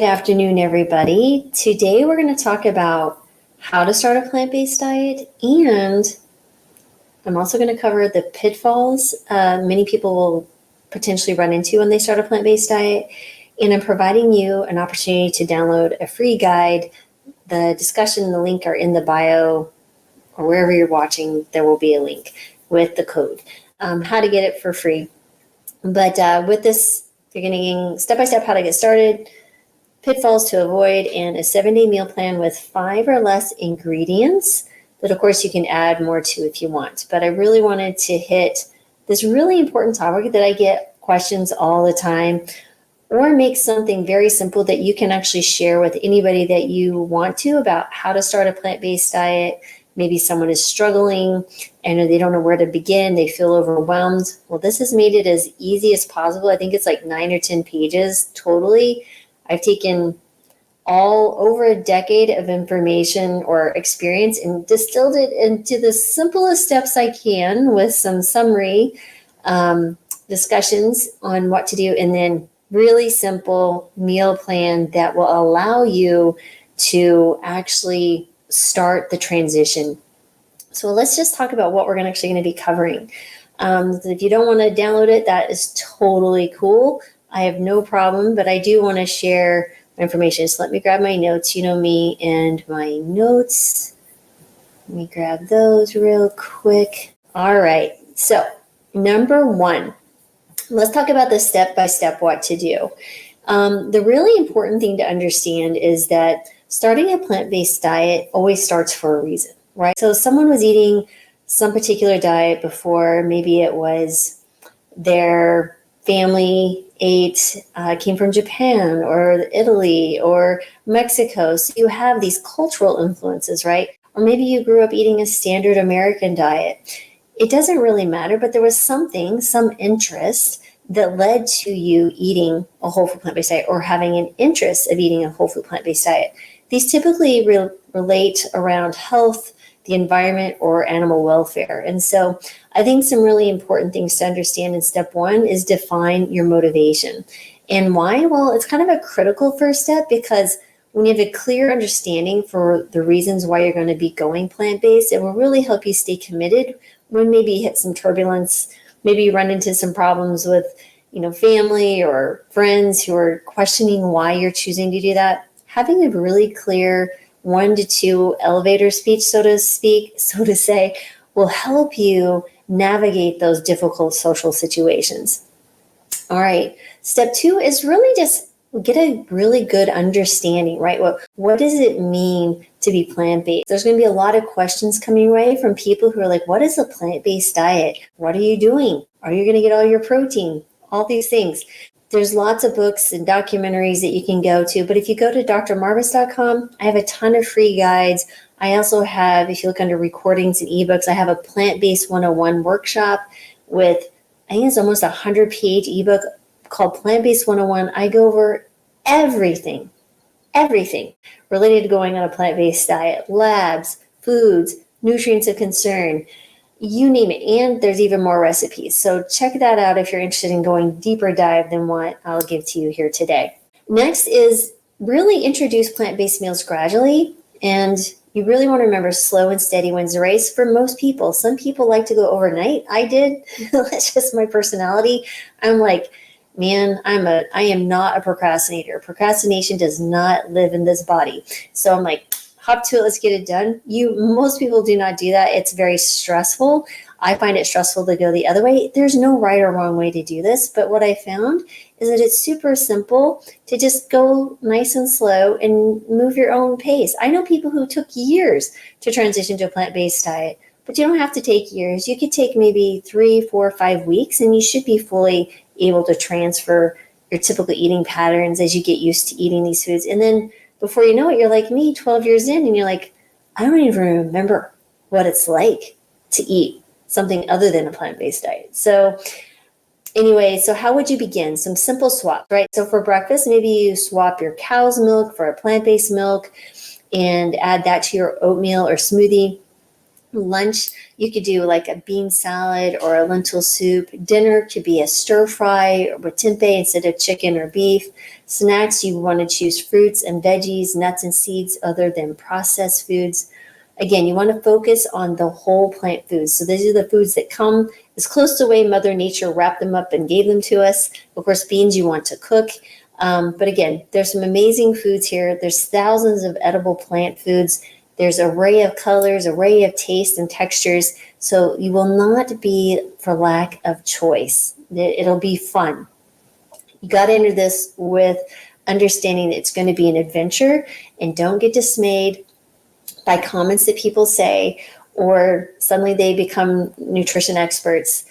afternoon, everybody. Today we're going to talk about how to start a plant-based diet, and I'm also going to cover the pitfalls many people will potentially run into when they start a plant-based diet, and I'm providing you an opportunity to download a free guide. The discussion and the link are in the bio, or wherever you're watching, there will be a link with the code, how to get it for free. But with this, you're getting step-by-step how to get started, pitfalls to avoid, and a 7-day meal plan with 5 or less ingredients that, of course, you can add more to if you want. But I really wanted to hit this really important topic that I get questions all the time, or make something very simple that you can actually share with anybody that you want to about how to start a plant-based diet. Maybe someone is struggling and they don't know where to begin. They feel overwhelmed. Well, this has made it as easy as possible. I think it's like 9 or 10 pages totally. I've taken all over a decade of information or experience and distilled it into the simplest steps I can with some summary discussions on what to do, and then really simple meal plan that will allow you to actually start the transition. So let's just talk about what we're actually going to be covering. If you don't want to download it, that is totally cool. I have no problem, but I do want to share my information. So let me grab my notes. You know me and my notes. Let me grab those real quick. All right. So number 1, let's talk about the step-by-step what to do. The really important thing to understand is that starting a plant-based diet always starts for a reason, right? So someone was eating some particular diet before, maybe it was their family came from Japan or Italy or Mexico. So you have these cultural influences, right? Or maybe you grew up eating a standard American diet. It doesn't really matter, but there was some interest that led to you eating a whole food plant-based diet or having an interest of eating a whole food plant-based diet. These typically relate around health, the environment, or animal welfare. And so I think some really important things to understand in step 1 is define your motivation. And why? Well, it's kind of a critical first step, because when you have a clear understanding for the reasons why you're going to be going plant-based, it will really help you stay committed when maybe you hit some turbulence, maybe you run into some problems with, family or friends who are questioning why you're choosing to do that. Having a really clear 1 to 2 elevator speech, so to say, will help you navigate those difficult social situations. All right. Step 2 is really just get a really good understanding, right? What does it mean to be plant-based? There's going to be a lot of questions coming your way from people who are like, what is a plant-based diet? What are you doing? Are you going to get all your protein? All these things. There's lots of books and documentaries that you can go to, but if you go to drmarvis.com, I have a ton of free guides. I also have, if you look under recordings and ebooks, I have a plant-based 101 workshop with, I think it's almost a 100-page ebook called Plant-Based 101. I go over everything related to going on a plant-based diet, labs, foods, nutrients of concern, you name it. And there's even more recipes. So check that out if you're interested in going deeper dive than what I'll give to you here today. Next is really introduce plant-based meals gradually. And you really want to remember slow and steady wins the race for most people. Some people like to go overnight. I did. That's just my personality. I'm like, man, I am not a procrastinator. Procrastination does not live in this body. So I'm like, hop to it, let's get it done. Most people do not do that. It's very stressful. I find it stressful to go the other way. There's no right or wrong way to do this, but what I found is that it's super simple to just go nice and slow and move your own pace. I know people who took years to transition to a plant-based diet, but you don't have to take years. You could take maybe 3, 4, 5 weeks, and you should be fully able to transfer your typical eating patterns as you get used to eating these foods. And then before you know it, you're like me, 12 years in, and you're like, I don't even remember what it's like to eat something other than a plant-based diet. So anyway, so how would you begin? Some simple swaps, right? So for breakfast, maybe you swap your cow's milk for a plant-based milk and add that to your oatmeal or smoothie. Lunch, you could do like a bean salad or a lentil soup. Dinner could be a stir fry with tempeh instead of chicken or beef. Snacks, you want to choose fruits and veggies, nuts and seeds other than processed foods. Again, you want to focus on the whole plant foods. So these are the foods that come as close to the way Mother Nature wrapped them up and gave them to us. Of course, beans you want to cook. But again, there's some amazing foods here. There's thousands of edible plant foods. There's an array of colors, array of tastes and textures. So you will not be for lack of choice. It'll be fun. You got to enter this with understanding that it's going to be an adventure, and don't get dismayed by comments that people say, or suddenly they become nutrition experts.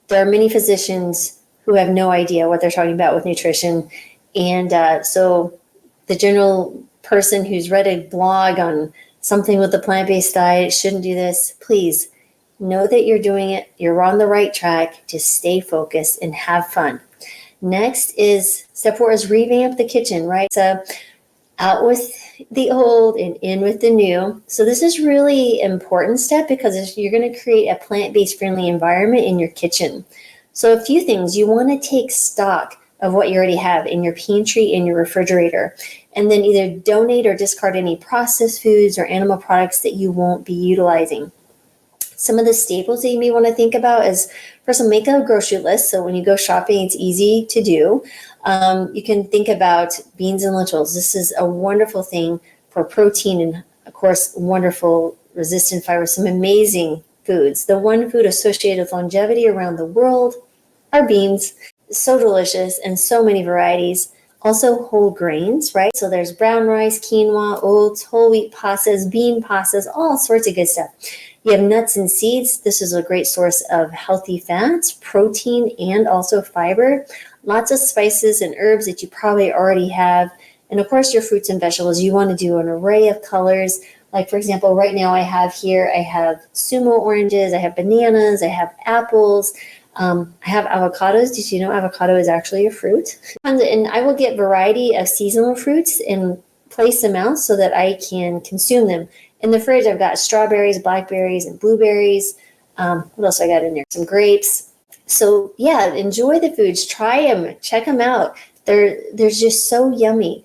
There are many physicians who have no idea what they're talking about with nutrition. And so the general person who's read a blog on something with the plant-based diet shouldn't do this. Please know that you're doing it. You're on the right track. Just stay focused and have fun. Next is step 4 is revamp the kitchen, right? So out with the old and in with the new. So this is really important step because you're going to create a plant-based friendly environment in your kitchen. So a few things. You want to take stock of what you already have in your pantry, in your refrigerator, and then either donate or discard any processed foods or animal products that you won't be utilizing. Some of the staples that you may want to think about is, first, make a grocery list. So when you go shopping, it's easy to do. You can think about beans and lentils. This is a wonderful thing for protein and, of course, wonderful resistant fibers, some amazing foods. The one food associated with longevity around the world are beans. So delicious and so many varieties. Also whole grains, right? So there's brown rice, quinoa, oats, whole wheat pastas, bean pastas, all sorts of good stuff. You have nuts and seeds. This is a great source of healthy fats, protein, and also fiber. Lots of spices and herbs that you probably already have. And of course, your fruits and vegetables. You want to do an array of colors. Like, for example, right now I have sumo oranges, I have bananas, I have apples, I have avocados. Did you know avocado is actually a fruit? And I will get variety of seasonal fruits and place them out so that I can consume them. In the fridge, I've got strawberries, blackberries, and blueberries. What else I got in there? Some grapes. So yeah, enjoy the foods. Try them. Check them out. They're just so yummy.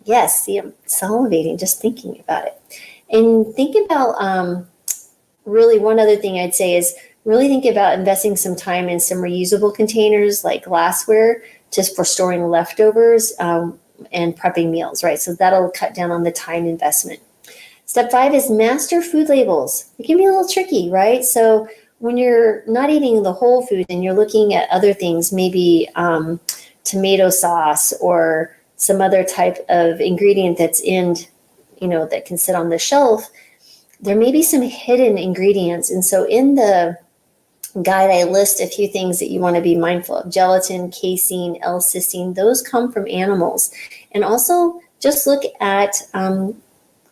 Yes, see, I'm salivating just thinking about it. And think about really one other thing I'd say is really think about investing some time in some reusable containers like glassware just for storing leftovers and prepping meals, right? So that'll cut down on the time investment. Step 5 is master food labels. It can be a little tricky, right? So when you're not eating the whole food and you're looking at other things, maybe tomato sauce or some other type of ingredient that's in, that can sit on the shelf, there may be some hidden ingredients. And so in the guide, I list a few things that you want to be mindful of. Gelatin, casein, L-cysteine, those come from animals. And also just look at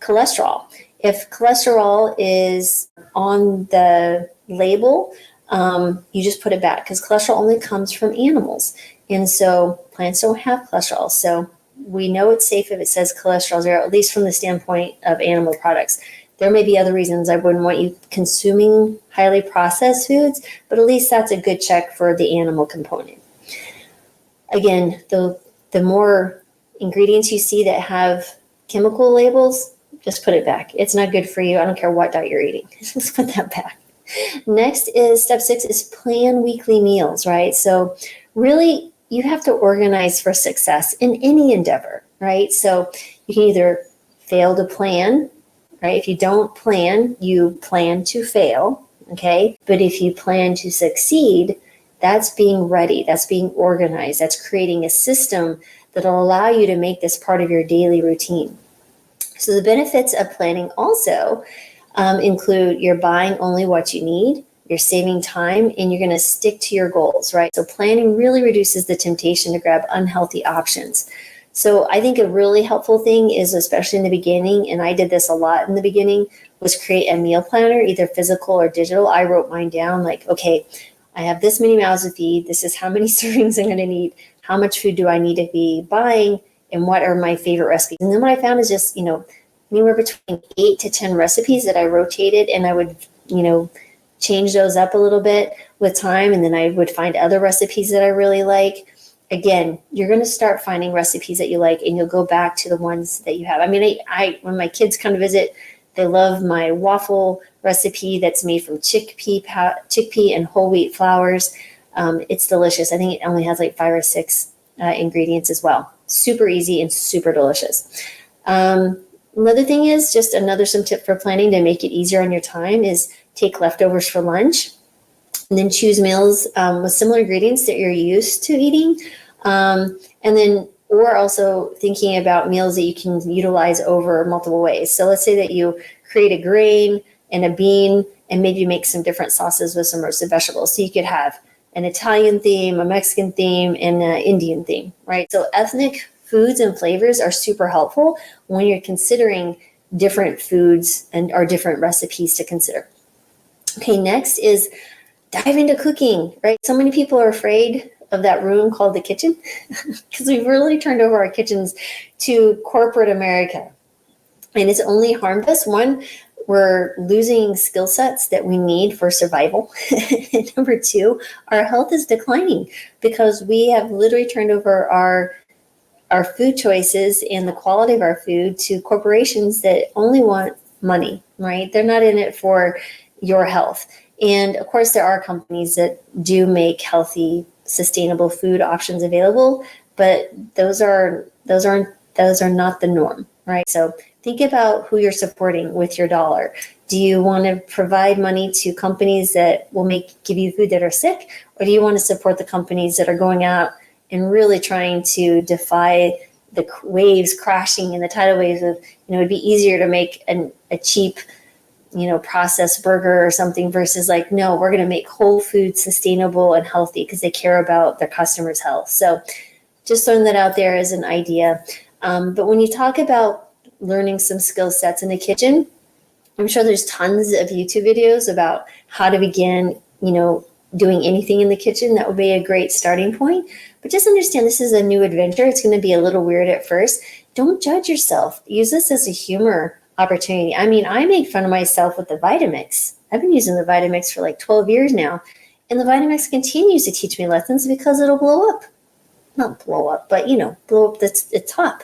cholesterol. If cholesterol is on the label, you just put it back because cholesterol only comes from animals. And so plants don't have cholesterol. So we know it's safe if it says cholesterol zero, at least from the standpoint of animal products. There may be other reasons I wouldn't want you consuming highly processed foods, but at least that's a good check for the animal component. Again, the more ingredients you see that have chemical labels, just put it back. It's not good for you. I don't care what diet you're eating. Just put that back. Next is step 6 is plan weekly meals, right? So really you have to organize for success in any endeavor, right? So you can either fail to plan, right? If you don't plan, you plan to fail, okay? But if you plan to succeed, that's being ready, that's being organized, that's creating a system that'll allow you to make this part of your daily routine. So the benefits of planning also include you're buying only what you need, you're saving time, and you're going to stick to your goals, right? So planning really reduces the temptation to grab unhealthy options. So I think a really helpful thing is, especially in the beginning, and I did this a lot in the beginning, was create a meal planner, either physical or digital. I wrote mine down like, okay, I have this many mouths to feed. This is how many servings I'm going to need. How much food do I need to be buying? And what are my favorite recipes? And then what I found is just, anywhere between 8 to 10 recipes that I rotated, and I would, change those up a little bit with time. And then I would find other recipes that I really like. Again, you're going to start finding recipes that you like, and you'll go back to the ones that you have. I mean, I when my kids come to visit, they love my waffle recipe that's made from chickpea and whole wheat flours. It's delicious. I think it only has like 5 or 6 ingredients as well. Super easy and super delicious. Another thing is just some tip for planning to make it easier on your time is take leftovers for lunch, and then choose meals with similar ingredients that you're used to eating. Or also thinking about meals that you can utilize over multiple ways. So let's say that you create a grain and a bean, and maybe you make some different sauces with some roasted vegetables. So you could have an Italian theme, a Mexican theme, and an Indian theme, right? So ethnic foods and flavors are super helpful when you're considering different foods or different recipes to consider. Okay, next is dive into cooking, right? So many people are afraid of that room called the kitchen because we've really turned over our kitchens to corporate America. And it's only harmed us. One, we're losing skill sets that we need for survival. And number 2, our health is declining because we have literally turned over our food choices and the quality of our food to corporations that only want money, right? They're not in it for your health. And of course, there are companies that do make healthy, sustainable food options available, but those are not the norm, right? So think about who you're supporting with your dollar. Do you want to provide money to companies that will give you food that are sick, or do you want to support the companies that are going out and really trying to defy the waves crashing and the tidal waves of, it'd be easier to make a cheap, processed burger or something versus like, no, we're going to make whole food sustainable and healthy because they care about their customers' health. So just throwing that out there as an idea. But when you talk about learning some skill sets in the kitchen, I'm sure there's tons of YouTube videos about how to begin, doing anything in the kitchen. That would be a great starting point. But just understand this is a new adventure. It's going to be a little weird at first. Don't judge yourself. Use this as a humor opportunity. I mean, I make fun of myself with the Vitamix. I've been using the Vitamix for like 12 years now. And the Vitamix continues to teach me lessons because it'll blow up. Not blow up, but, blow up the top.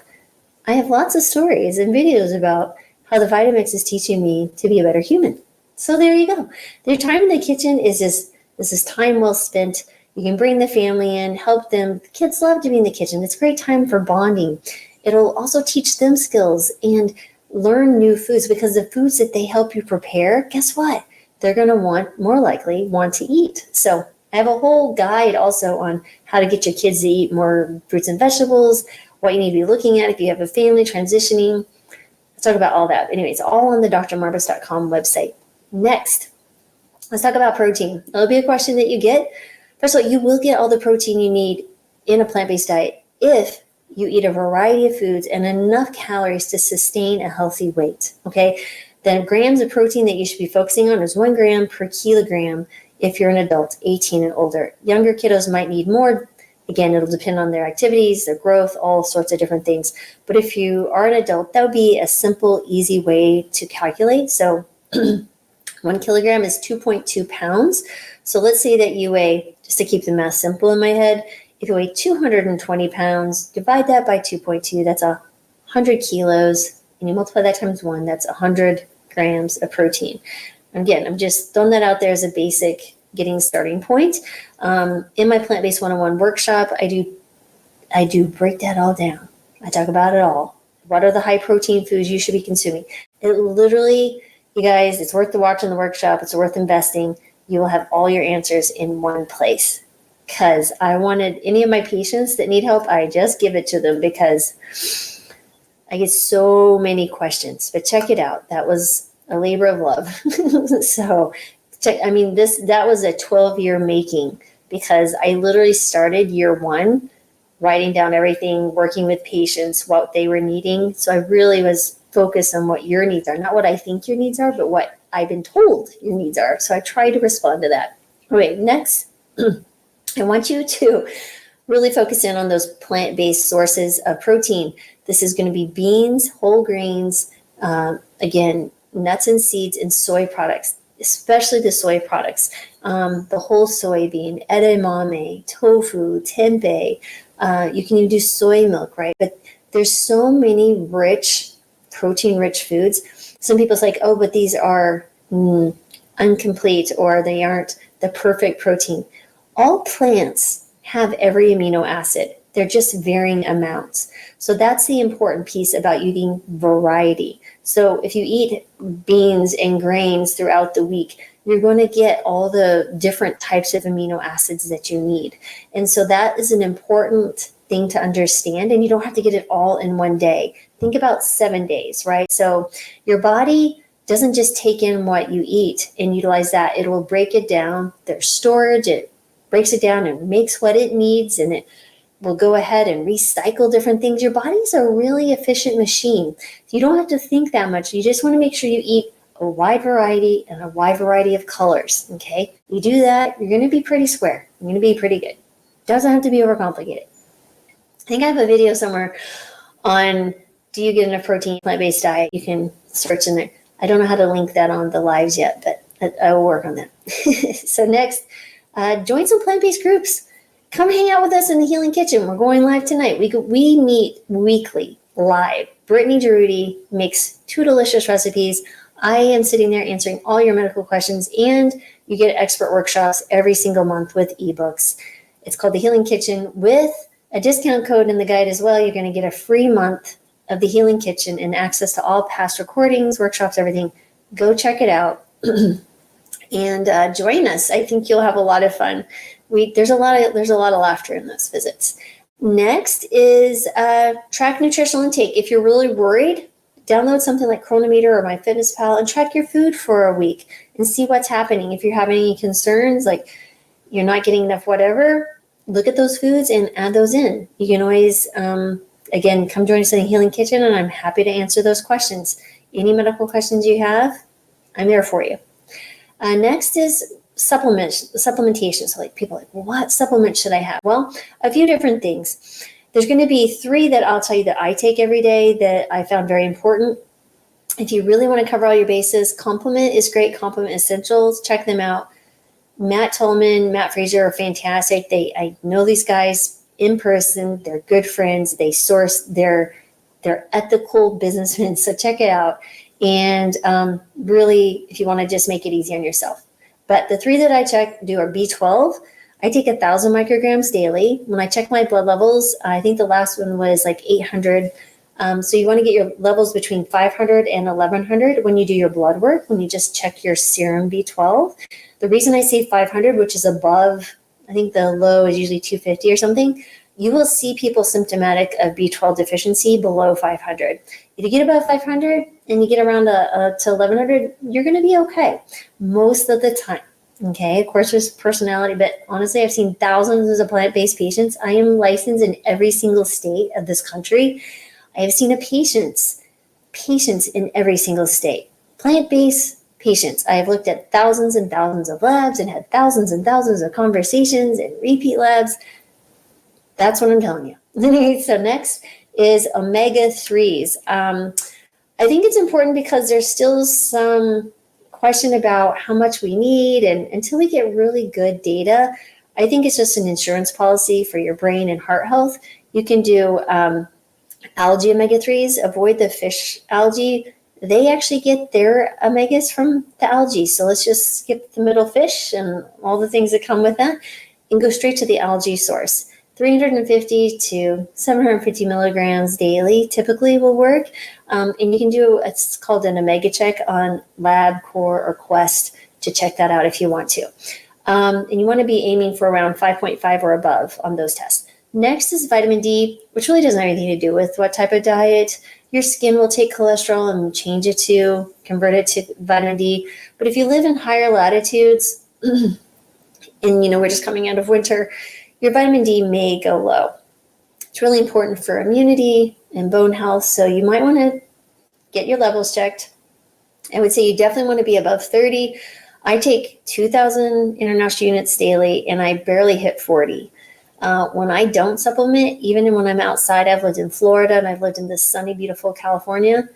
I have lots of stories and videos about how the Vitamix is teaching me to be a better human. So there you go. Their time in the kitchen is time well spent. You can bring the family in, help them. The kids love to be in the kitchen. It's a great time for bonding. It'll also teach them skills and learn new foods, because the foods that they help you prepare, guess what? They're going to more likely want to eat. So I have a whole guide also on how to get your kids to eat more fruits and vegetables, what you need to be looking at if you have a family transitioning. Let's talk about all that. Anyway, it's all on the drmarbus.com website. Next, let's talk about protein. That'll be a question that you get. First of all, you will get all the protein you need in a plant-based diet if you eat a variety of foods and enough calories to sustain a healthy weight, okay? The grams of protein that you should be focusing on is 1 gram per kilogram if you're an adult, 18 and older. Younger kiddos might need more. Again, it'll depend on their activities, their growth, all sorts of different things. But if you are an adult, that would be a simple, easy way to calculate. So 1 kilogram is 2.2 pounds. So let's say that you weigh, just to keep the math simple in my head, if you weigh 220 pounds, divide that by 2.2, that's 100 kilos, and you multiply that times 1, that's 100 grams of protein. Again, I'm just throwing that out there as a basic getting starting point. In my Plant-Based 101 workshop, I do break that all down. I talk about it all. What are the high protein foods you should be consuming? It literally, you guys, it's worth the watch in the workshop. It's worth investing. You will have all your answers in one place. Because I wanted any of my patients that need help, I just give it to them because I get so many questions. But check it out. That was a labor of love. So that was a 12-year making, because I literally started year 1 writing down everything, working with patients, what they were needing. So I really was focused on what your needs are, not what I think your needs are, but what I've been told your needs are. So I try to respond to that. Okay, next, I want you to really focus in on those plant-based sources of protein. This is going to be beans, whole grains, Again, nuts and seeds and soy products, especially the soy products, the whole soybean, edamame, tofu, tempeh. You can even do soy milk, right? But there's so many rich, protein-rich foods. Some people say, oh, but these are incomplete, or they aren't the perfect protein. All plants have every amino acid. They're just varying amounts. So that's the important piece about eating variety. So if you eat beans and grains throughout the week, you're going to get all the different types of amino acids that you need. And so that is an important thing to understand. And you don't have to get it all in one day. Think about 7 days, right? So your body doesn't just take in what you eat and utilize that. It will break it down. There's storage. It breaks it down and makes what it needs, and it will go ahead and recycle different things. Your body's a really efficient machine. You don't have to think that much. You just want to make sure you eat a wide variety and a wide variety of colors, okay? You do that, you're going to be pretty square. You're going to be pretty good. Doesn't have to be overcomplicated. I think I have a video somewhere on, do you get enough protein, plant-based diet? You can search in there. I don't know how to link that on the lives yet, but I will work on that. So next, join some plant-based groups. Come hang out with us in the Healing Kitchen. We're going live tonight. We meet weekly live. Brittany Giroudi makes 2 delicious recipes. I am sitting there answering all your medical questions, and you get expert workshops every single month with ebooks. It's called the Healing Kitchen. With a discount code in the guide as well, you're going to get a free month of the Healing Kitchen and access to all past recordings, workshops, everything. Go check it out and join us. I think you'll have a lot of fun. There's a lot of laughter in those visits. Next is track nutritional intake. If you're really worried, download something like Chronometer or MyFitnessPal and track your food for a week and see what's happening. If you're having any concerns, like you're not getting enough whatever, look at those foods and add those in. You can always, again, come join us in the Healing Kitchen, and I'm happy to answer those questions. Any medical questions you have, I'm there for you. Next is supplementation. So like people are like, what supplement should I have? Well, a few different things. There's going to be 3 that I'll tell you that I take every day that I found very important. If you really want to cover all your bases, Complement is great. Complement Essentials, check them out. Matt Tolman, Matt Fraser are fantastic. I know these guys in person. They're good friends. They source. They're ethical businessmen. So check it out. And really, if you want to just make it easy on yourself. But the 3 that I do are B12. I take 1,000 micrograms daily. When I check my blood levels, I think the last one was like 800. So you want to get your levels between 500 and 1,100 when you do your blood work, when you just check your serum B12. The reason I say 500, which is above, I think the low is usually 250 or something, you will see people symptomatic of B12 deficiency below 500. If you get above 500 and you get around to 1,100, you're going to be okay most of the time. Okay, of course, there's personality, but honestly, I've seen thousands of plant-based patients. I am licensed in every single state of this country. I have seen patients in every single state. Plant-based patients. I have looked at thousands and thousands of labs and had thousands and thousands of conversations and repeat labs. That's what I'm telling you. So next is omega-3s. I think it's important because there's still some question about how much we need, and until we get really good data, I think it's just an insurance policy for your brain and heart health. You can do algae omega-3s, avoid the fish algae. They actually get their omegas from the algae. So let's just skip the middle fish and all the things that come with that and go straight to the algae source. 350 to 750 milligrams daily typically will work. And you can do, it's called an omega check on Lab, Core, or Quest to check that out if you want to. And you want to be aiming for around 5.5 or above on those tests. Next is vitamin D, which really doesn't have anything to do with what type of diet. Your skin will take cholesterol and change it to, convert it to vitamin D. But if you live in higher latitudes, and we're just coming out of winter, your vitamin D may go low. It's really important for immunity and bone health, so you might want to get your levels checked. I would say you definitely want to be above 30. I take 2,000 international units daily, and I barely hit 40. When I don't supplement, even when I'm outside, I've lived in Florida and I've lived in this sunny, beautiful California,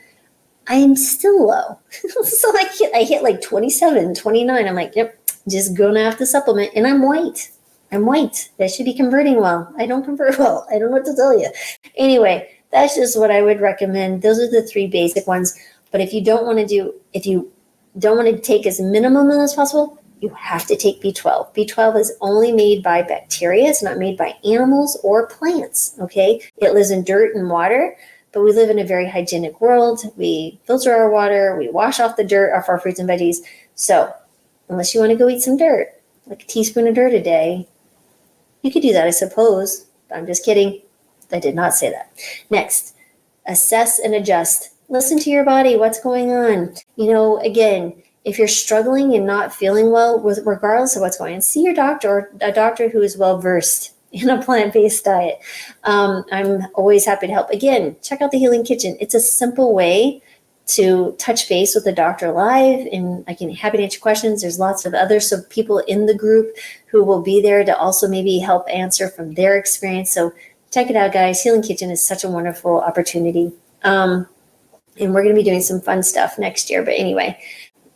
I am still low. So I hit like 27, 29. I'm like, yep, just gonna have to supplement. And I'm white. I'm white. That should be converting well. I don't convert well. I don't know what to tell you. Anyway, that's just what I would recommend. Those are the 3 basic ones. But if you don't want to take as minimum as possible, you have to take B12. B12 is only made by bacteria. It's not made by animals or plants, okay? It lives in dirt and water, but we live in a very hygienic world. We filter our water. We wash off the dirt off our fruits and veggies. So unless you want to go eat some dirt, like a teaspoon of dirt a day, you could do that, I suppose. I'm just kidding. I did not say that. Next, assess and adjust. Listen to your body. What's going on? Again, if you're struggling and not feeling well, regardless of what's going on, see your doctor or a doctor who is well-versed in a plant-based diet. I'm always happy to help. Again, check out the Healing Kitchen. It's a simple way to touch base with the doctor live, and I can happy to answer questions. There's lots of other people in the group who will be there to also maybe help answer from their experience. So check it out, guys. Healing Kitchen is such a wonderful opportunity. And we're going to be doing some fun stuff next year. But anyway,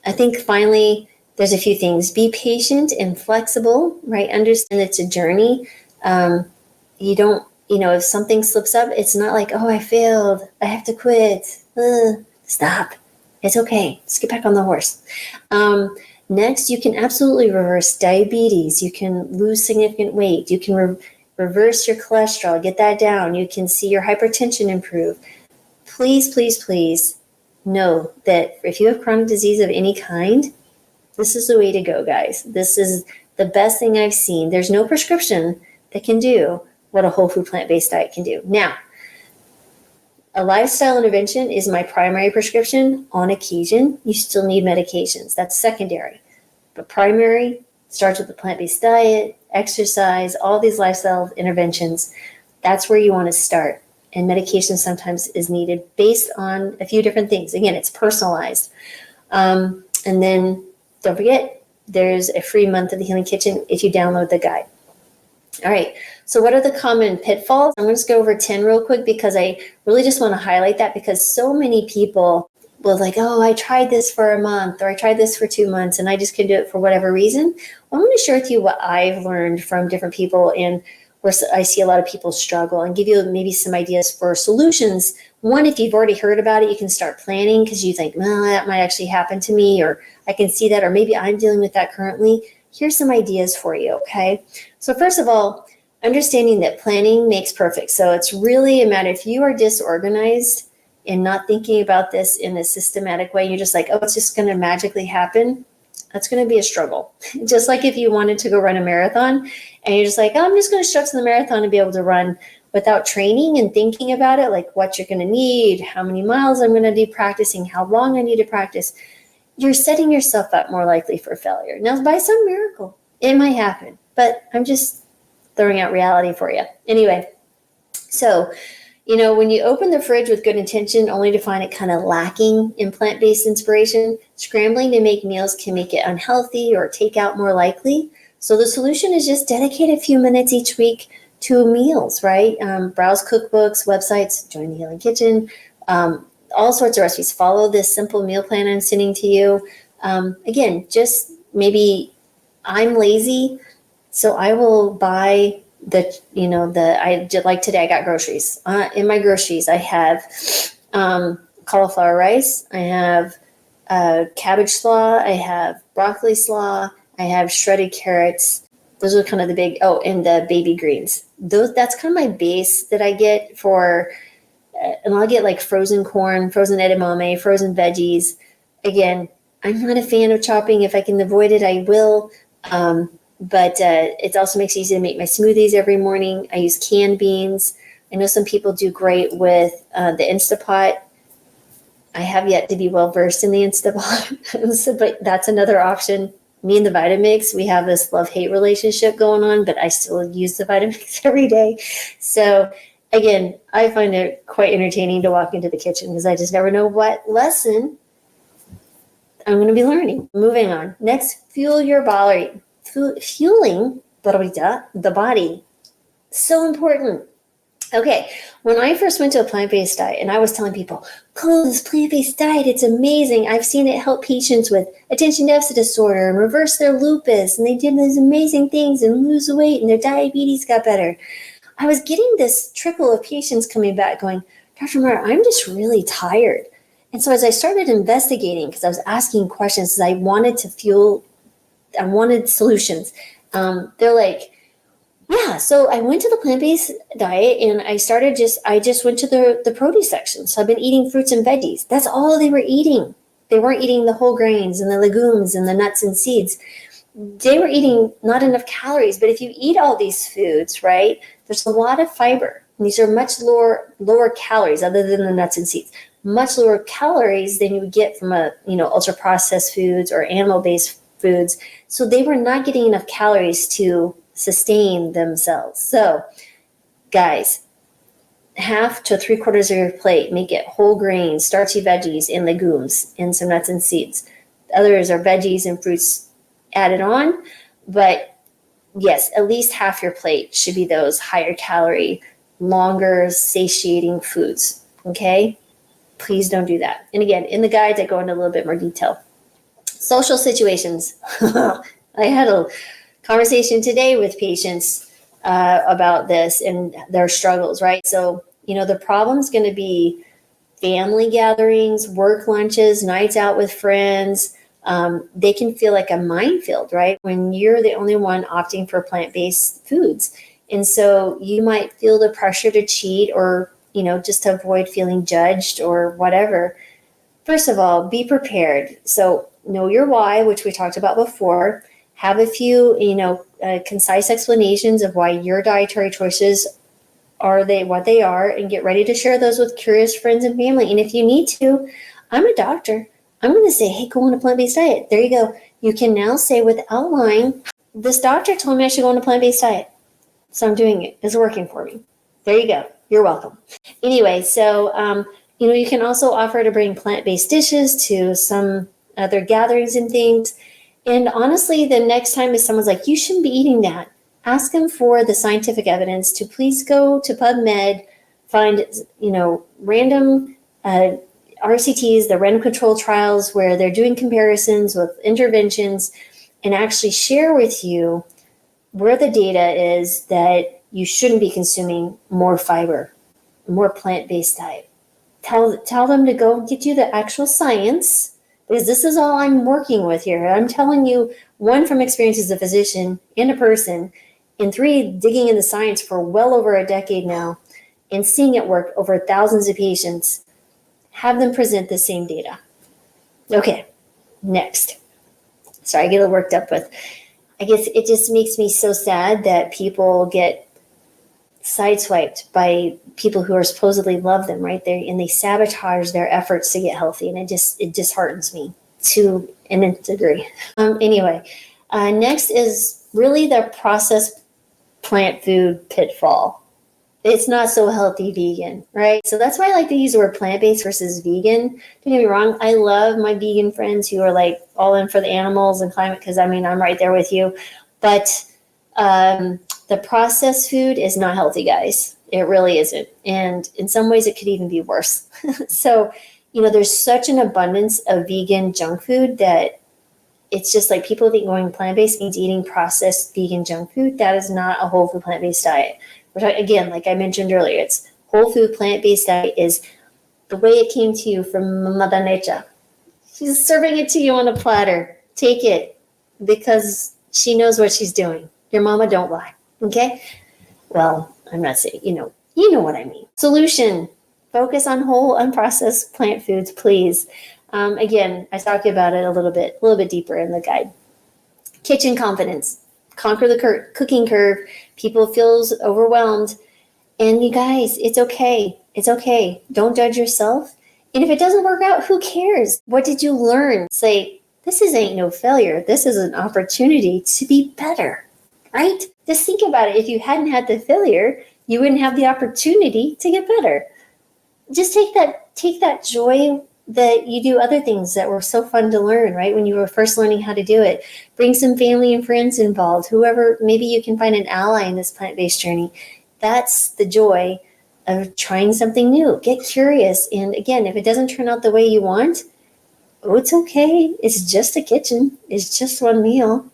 I think finally, there's a few things. Be patient and flexible, right? Understand it's a journey. You don't, if something slips up, it's not like, oh, I failed. I have to quit. Stop. It's okay. Let's get back on the horse. Next, you can absolutely reverse diabetes. You can lose significant weight. You can reverse your cholesterol, get that down. You can see your hypertension improve. Please, please, please know that if you have chronic disease of any kind, this is the way to go, guys. This is the best thing I've seen. There's no prescription that can do what a whole food plant-based diet can do. Now, a lifestyle intervention is my primary prescription. On occasion, you still need medications. That's secondary. But primary starts with the plant-based diet, exercise, all these lifestyle interventions. That's where you want to start. And medication sometimes is needed based on a few different things. Again, it's personalized. And then don't forget, there's a free month of the Healing Kitchen if you download the guide. All right, so what are the common pitfalls? I'm going to just go over 10 real quick because I really just want to highlight that, because so many people will like, oh, I tried this for a month or I tried this for 2 months and I just couldn't do it for whatever reason. Well, I'm going to share with you what I've learned from different people and where I see a lot of people struggle, and give you maybe some ideas for solutions. One, if you've already heard about it, you can start planning because you think, well, that might actually happen to me, or I can see that, or maybe I'm dealing with that currently. Here's some ideas for you, okay? So first of all, understanding that planning makes perfect. So it's really a matter, if you are disorganized and not thinking about this in a systematic way, you're just like, oh, it's just going to magically happen. That's going to be a struggle. Just like if you wanted to go run a marathon and you're just like, oh, I'm just going to show up to the marathon and be able to run without training and thinking about it, like what you're going to need, how many miles I'm going to be practicing, how long I need to practice. You're setting yourself up more likely for failure. Now, by some miracle, it might happen, but I'm just throwing out reality for you. Anyway, so when you open the fridge with good intention, only to find it kind of lacking in plant-based inspiration, scrambling to make meals can make it unhealthy or takeout more likely. So the solution is just dedicate a few minutes each week to meals, right? Browse cookbooks, websites, join the Healing Kitchen, all sorts of recipes. Follow this simple meal plan I'm sending to you. Again, just maybe I'm lazy, so I will buy like today I got groceries. In my groceries, I have cauliflower rice, I have cabbage slaw, I have broccoli slaw, I have shredded carrots. Those are kind of the big, and the baby greens. That's kind of my base that I get for, and I'll get like frozen corn, frozen edamame, frozen veggies. Again, I'm not a fan of chopping. If I can avoid it, I will. But it also makes it easy to make my smoothies every morning. I use canned beans. I know some people do great with the Instapot. I have yet to be well versed in the Instapot, but that's another option. Me and the Vitamix, we have this love-hate relationship going on, but I still use the Vitamix every day. So again, I find it quite entertaining to walk into the kitchen because I just never know what lesson I'm going to be learning. Moving on. Next, fuel your body. Fueling the body. So important. Okay, when I first went to a plant-based diet and I was telling people, go to this plant-based diet, it's amazing. I've seen it help patients with attention deficit disorder and reverse their lupus, and they did these amazing things and lose weight and their diabetes got better. I was getting this trickle of patients coming back going, Dr. Mara, I'm just really tired. And so as I started investigating, because I was asking questions, because I wanted solutions. They're like, yeah, so I went to the plant-based diet and I just went to the produce section. So I've been eating fruits and veggies. That's all they were eating. They weren't eating the whole grains and the legumes and the nuts and seeds. They were eating not enough calories. But if you eat all these foods, right, there's a lot of fiber. And these are much lower calories other than the nuts and seeds. Much lower calories than you would get from ultra processed foods or animal-based foods. So they were not getting enough calories to sustain themselves. So guys, half to 3/4 of your plate, make it whole grains, starchy veggies and legumes and some nuts and seeds. The others are veggies and fruits added on. But yes, at least half your plate should be those higher calorie, longer satiating foods. Okay? Please don't do that. And again, in the guides, I go into a little bit more detail. Social situations. I had a conversation today with patients about this and their struggles, right? So, the problem's going to be family gatherings, work lunches, nights out with friends. They can feel like a minefield, right? When you're the only one opting for plant-based foods. And so you might feel the pressure to cheat or, just to avoid feeling judged or whatever. First of all, be prepared. So know your why, which we talked about before. Have a few, concise explanations of why your dietary choices are what they are, and get ready to share those with curious friends and family. And if you need to, I'm a doctor. I'm going to say, hey, go on a plant-based diet. There you go. You can now say without lying, this doctor told me I should go on a plant-based diet. So I'm doing it. It's working for me. There you go. You're welcome. Anyway, so, you can also offer to bring plant-based dishes to some other gatherings and things. And honestly, the next time if someone's like, you shouldn't be eating that, ask them for the scientific evidence to please go to PubMed, find, random RCTs, the random control trials where they're doing comparisons with interventions, and actually share with you where the data is that you shouldn't be consuming more fiber, more plant-based diet. Tell them to go get you the actual science, because this is all I'm working with here. I'm telling you, 1, from experience as a physician and a person, and 3, digging in the science for well over a decade now and seeing it work over thousands of patients. Have them present the same data. Okay, next. Sorry, I get a little worked up with. I guess it just makes me so sad that people get sideswiped by people who are supposedly love them, right there, and they sabotage their efforts to get healthy, and it disheartens me to an nth degree. Anyway, next is really the processed plant food pitfall. It's not so healthy vegan, right? So that's why I like to use the word plant-based versus vegan. Don't get me wrong, I love my vegan friends who are like all in for the animals and climate, because I'm right there with you. But the processed food is not healthy, guys. It really isn't. And in some ways it could even be worse. So, there's such an abundance of vegan junk food that it's just like people think going plant-based means eating processed vegan junk food. That is not a whole food plant-based diet. We're talking, again, like I mentioned earlier, it's whole food plant-based diet is the way it came to you from Mother Nature. She's serving it to you on a platter. Take it because she knows what she's doing. Your mama don't lie. Okay? Well, I'm not saying, you know what I mean. Solution: focus on whole, unprocessed plant foods, please. Again, I talked about it a little bit deeper in the guide. Kitchen confidence. Conquer the cooking curve. People feels overwhelmed. And you guys, it's okay. It's okay. Don't judge yourself. And if it doesn't work out, who cares? What did you learn? Say, this ain't no failure. This is an opportunity to be better, right? Just think about it. If you hadn't had the failure, you wouldn't have the opportunity to get better. Just take that joy that you do other things that were so fun to learn, right? When you were first learning how to do it. Bring some family and friends involved, whoever, maybe you can find an ally in this plant-based journey. That's the joy of trying something new. Get curious. And again, if it doesn't turn out the way you want, oh, it's okay. It's just a kitchen. It's just one meal.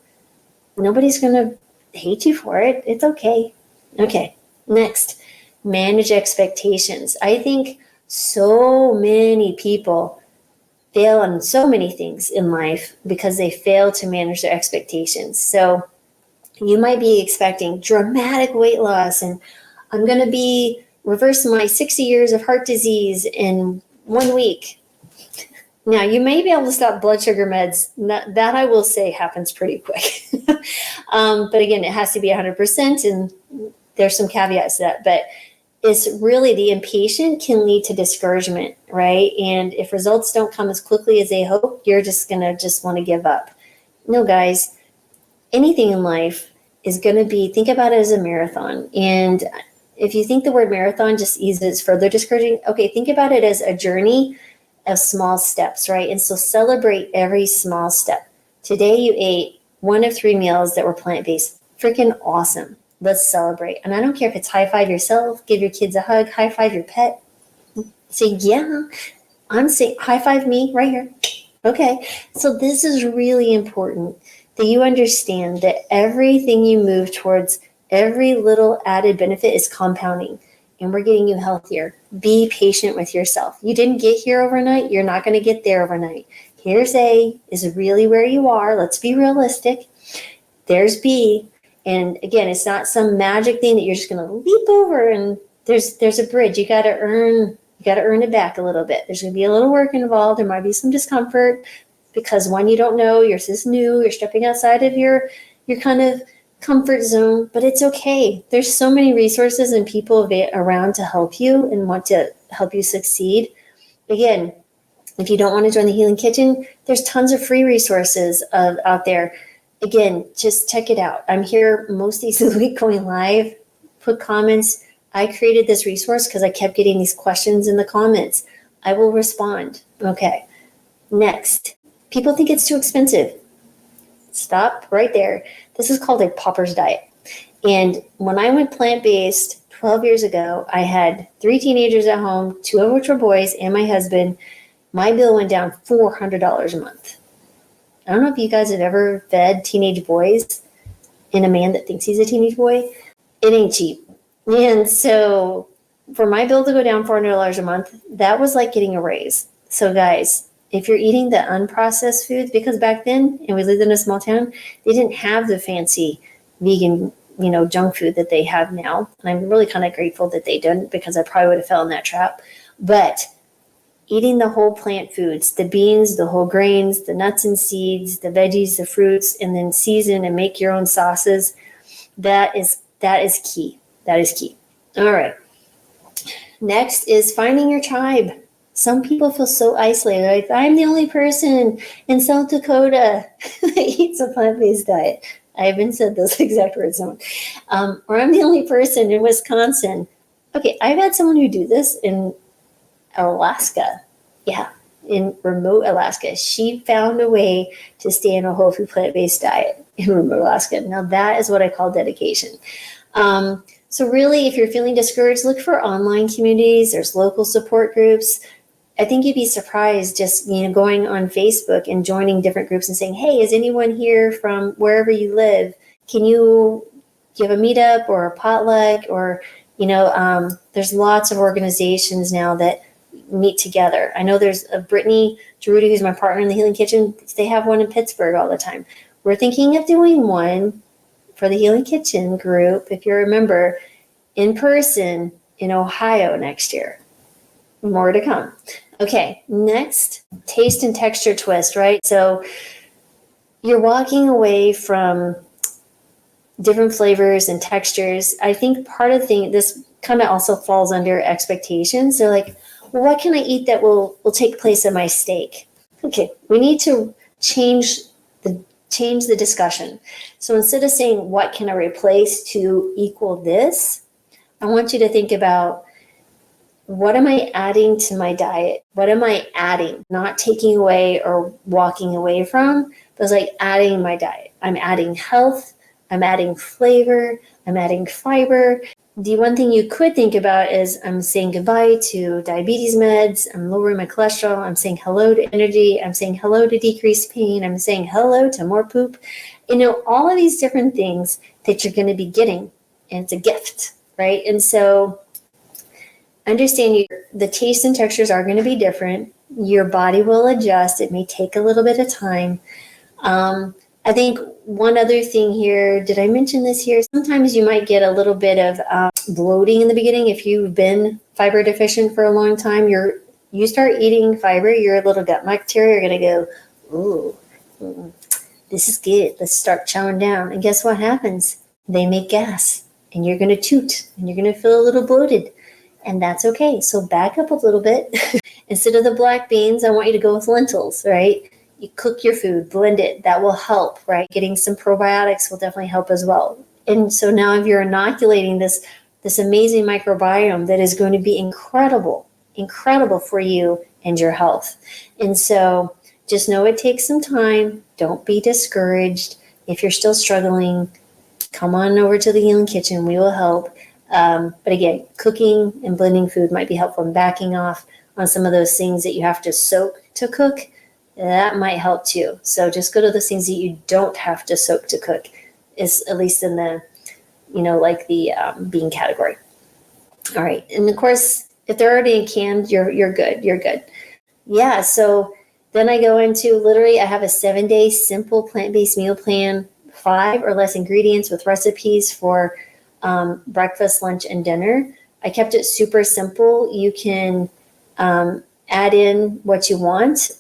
Nobody's going to hate you for it. It's okay. Okay. Next, manage expectations. I think so many people fail on so many things in life because they fail to manage their expectations. So you might be expecting dramatic weight loss and I'm going to be reverse my 60 years of heart disease in 1 week. Now, you may be able to stop blood sugar meds. That I will say happens pretty quick. But again, it has to be 100%, and there's some caveats to that. But it's really the impatient can lead to discouragement, right? And if results don't come as quickly as they hope, you're just going to just want to give up. No, guys, anything in life is going to be, think about it as a marathon. And if you think the word marathon just eases further discouraging, okay, think about it as a journey of small steps, right? And so celebrate every small step. Today you ate 1 of 3 meals that were plant-based. Freaking awesome. Let's celebrate. And I don't care if it's high five yourself, give your kids a hug, high five your pet. Say, yeah, I'm saying high five me right here. Okay. So this is really important that you understand that everything you move towards, every little added benefit is compounding. And we're getting you healthier. Be patient with yourself. You didn't get here overnight. You're not going to get there overnight. Here's A is really where you are. Let's be realistic. There's B. And again, it's not some magic thing that you're just going to leap over and there's a bridge. You got to earn it back a little bit. There's going to be a little work involved. There might be some discomfort because one, you don't know, yours is new. You're stepping outside of your kind of comfort zone, but it's okay. There's so many resources and people around to help you and want to help you succeed. Again, if you don't want to join the Healing Kitchen, there's tons of free resources out there. Again, just check it out. I'm here most days of the week going live. Put comments. I created this resource because I kept getting these questions in the comments. I will respond. Okay. Next, people think it's too expensive. Stop right there. This is called a pauper's diet. And when I went plant-based 12 years ago, I had 3 teenagers at home, 2 of which were boys, and my husband. My bill went down $400 a month. I don't know if you guys have ever fed teenage boys and a man that thinks he's a teenage boy. It ain't cheap. And so for my bill to go down $400 a month, that was like getting a raise. So guys, if you're eating the unprocessed foods, because back then, and we lived in a small town, they didn't have the fancy vegan, junk food that they have now. And I'm really kind of grateful that they didn't because I probably would have fell in that trap. But eating the whole plant foods, the beans, the whole grains, the nuts and seeds, the veggies, the fruits, and then season and make your own sauces, that is key. That is key. All right. Next is finding your tribe. Some people feel so isolated. Like, I'm the only person in South Dakota that eats a plant-based diet. I haven't said those exact words. Or I'm the only person in Wisconsin. Okay, I've had someone who do this in Alaska. Yeah, in remote Alaska. She found a way to stay in a whole food plant-based diet in remote Alaska. Now that is what I call dedication. So really, if you're feeling discouraged, look for online communities. There's local support groups. I think you'd be surprised just, going on Facebook and joining different groups and saying, hey, is anyone here from wherever you live? Can you give a meetup or a potluck? Or, there's lots of organizations now that meet together. I know there's a Brittany Geruda, who's my partner in the Healing Kitchen. They have one in Pittsburgh all the time. We're thinking of doing one for the Healing Kitchen group, if you remember, in person in Ohio next year. More to come. Okay, next, taste and texture twist, right? So you're walking away from different flavors and textures. I think part of the thing, this kind of also falls under expectations. They're like, well, what can I eat that will take place in my steak? Okay, we need to change the discussion. So instead of saying, what can I replace to equal this? I want you to think about, what am I adding to my diet? What am I adding? Not taking away or walking away from, but it's like adding my diet. I'm adding health. I'm adding flavor. I'm adding fiber. the one thing you could think about is I'm saying goodbye to diabetes meds. I'm lowering my cholesterol. I'm saying hello to energy. I'm saying hello to decreased pain. I'm saying hello to more poop. All of these different things that you're going to be getting, and it's a gift, right? And so understand the taste and textures are going to be different. Your body will adjust. It may take a little bit of time. I think one other thing here, did I mention this here? Sometimes you might get a little bit of bloating in the beginning. If you've been fiber deficient for a long time, you start eating fiber, your little gut bacteria are going to go, ooh, this is good. Let's start chowing down. And guess what happens? They make gas, and you're going to toot, and you're going to feel a little bloated. And that's okay. So back up a little bit. Instead of the black beans, I want you to go with lentils, right? You cook your food, blend it. That will help, right? Getting some probiotics will definitely help as well. And so now if you're inoculating this amazing microbiome that is going to be incredible for you and your health. And so just know it takes some time. Don't be discouraged. If you're still struggling, come on over to the Healing Kitchen. We will help. But again, cooking and blending food might be helpful, and backing off on some of those things that you have to soak to cook. That might help too. So just go to those things that you don't have to soak to cook, is at least in the, like the bean category. All right. And of course, if they're already in canned, you're good. You're good. Yeah. So then I go into I have a 7-day simple plant-based meal plan, 5 or less ingredients with recipes for breakfast, lunch, and dinner. I kept it super simple. You can add in what you want,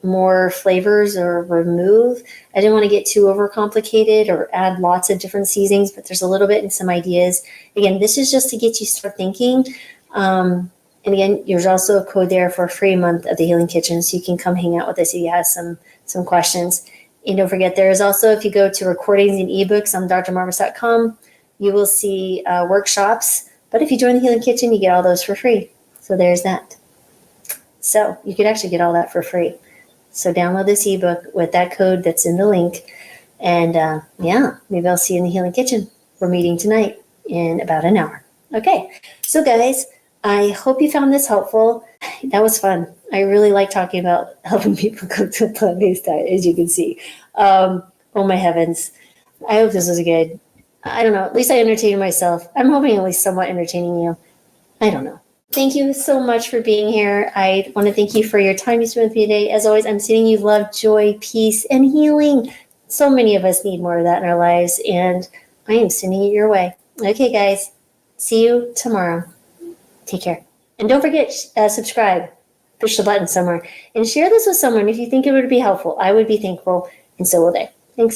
more flavors or remove. I didn't want to get too overcomplicated or add lots of different seasonings, but there's a little bit and some ideas. Again, this is just to get you start thinking. And again, there's also a code there for a free month of the Healing Kitchen, so you can come hang out with us if you have some questions. And don't forget, there is also, if you go to recordings and ebooks on drmarvis.com, you will see workshops. But if you join the Healing Kitchen, you get all those for free. So there's that. So you could actually get all that for free. So download this ebook with that code that's in the link. And maybe I'll see you in the Healing Kitchen. We're meeting tonight in about an hour. Okay. So guys, I hope you found this helpful. That was fun. I really like talking about helping people cook to a plant-based diet, as you can see. Oh my heavens. I hope this was good. I don't know. At least I entertained myself. I'm hoping at least somewhat entertaining you. I don't know. Thank you so much for being here. I want to thank you for your time you spent with me today. As always, I'm sending you love, joy, peace, and healing. So many of us need more of that in our lives, and I am sending it your way. Okay, guys. See you tomorrow. Take care. And don't forget, subscribe. Push the button somewhere. And share this with someone if you think it would be helpful. I would be thankful, and so will they. Thanks,